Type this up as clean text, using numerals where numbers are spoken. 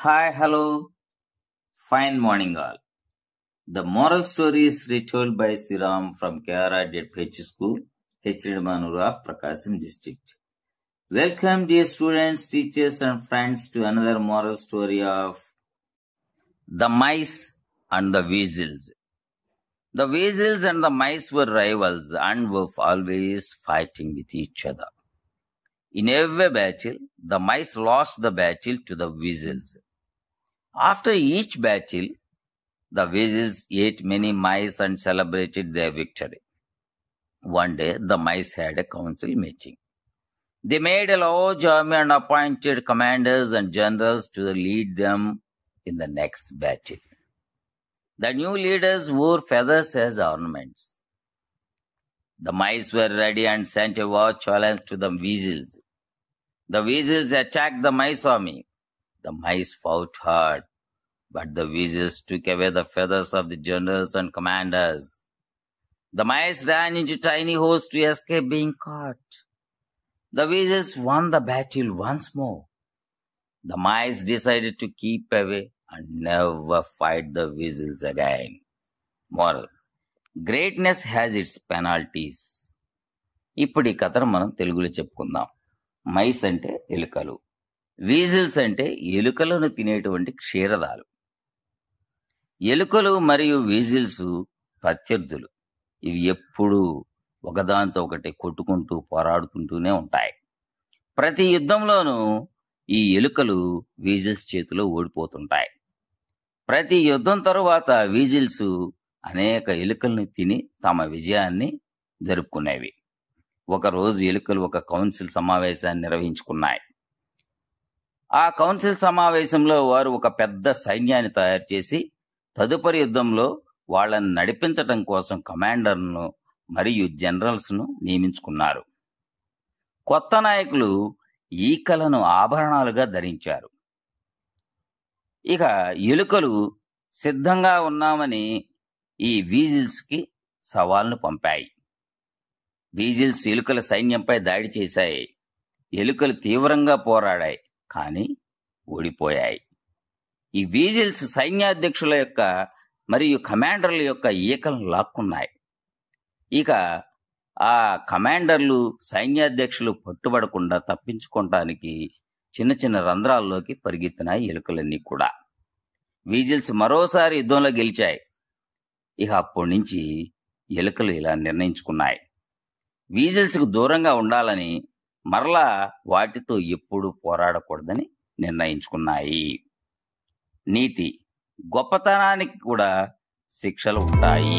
Hi, hello, fine morning all. The moral story is retold by Siram from KRA.H School, H.Manur of Prakasam district. Welcome dear students, teachers and friends to another moral story of The Mice and the Weasels. The weasels and the mice were rivals and were always fighting with each other. In every battle, the mice lost the battle to the weasels. After each battle, the weasels ate many mice and celebrated their victory. One day, the mice had a council meeting. They made a large army and appointed commanders and generals to lead them in the next battle. The new leaders wore feathers as ornaments. The mice were ready and sent a war challenge to the weasels. The weasels attacked the mice army. The mice fought hard, but the weasels took away the feathers of the generals and commanders. The mice ran into tiny holes to escape being caught. The weasels won the battle once more. The mice decided to keep away and never fight the weasels again. Moral: greatness has its penalties. ఇప్పుడు ఈ కథను మనం తెలుగులో చెప్పుకుందాం. Mice అంటే ఎలుకలు, వీజిల్స్ అంటే ఎలుకలను తినేటువంటి క్షీరదాలు. ఎలుకలు మరియు వీజిల్స్ ప్రత్యర్థులు. ఇవి ఎప్పుడూ ఒకదాంతో ఒకటి కొట్టుకుంటూ పోరాడుతుంటూనే ఉంటాయి. ప్రతి యుద్ధంలోనూ ఈ ఎలుకలు వీజిల్స్ చేతిలో ఓడిపోతుంటాయి. ప్రతి యుద్ధం తరువాత వీజిల్స్ అనేక ఎలుకలను తిని తమ విజయాన్ని జరుపుకునేవి. ఒకరోజు ఎలుకలు ఒక కౌన్సిల్ సమావేశాన్ని నిర్వహించుకున్నాయి. ఆ కౌన్సిల్ సమావేశంలో వారు ఒక పెద్ద సైన్యాన్ని తయారు చేసి తదుపరి యుద్ధంలో వాళ్ళని నడిపించటం కోసం కమాండర్ను మరియు జనరల్స్ను నియమించుకున్నారు. కొత్త నాయకులు ఈకలను ఆభరణాలుగా ధరించారు. ఇక ఎలుకలు సిద్ధంగా ఉన్నామని ఈ వీజిల్స్కి సవాల్ను పంపాయి. వీజిల్స్ ఎలుకల సైన్యంపై దాడి చేశాయి. ఎలుకలు తీవ్రంగా పోరాడాయి, కానీ ఓడిపోయాయి. ఈ వీజిల్స్ సైన్యాధ్యక్షుల యొక్క మరియు కమాండర్ల యొక్క ఈకలను లాక్కున్నాయి. ఇక ఆ కమాండర్లు సైన్యాధ్యక్షులు పట్టుబడకుండా తప్పించుకోవటానికి చిన్న చిన్న రంధ్రాల్లోకి పరిగెత్తినాయి ఎలుకలన్నీ కూడా. వీజిల్స్ మరోసారి యుద్ధంలో గెలిచాయి. ఇక అప్పటి నుంచి ఎలుకలు ఇలా నిర్ణయించుకున్నాయి, వీజిల్స్కు దూరంగా ఉండాలని, మరలా వాటితో ఎప్పుడూ పోరాడకూడదని నిర్ణయించుకున్నాయి. నీతి: గొప్పతనానికి కూడా శిక్షలు ఉంటాయి.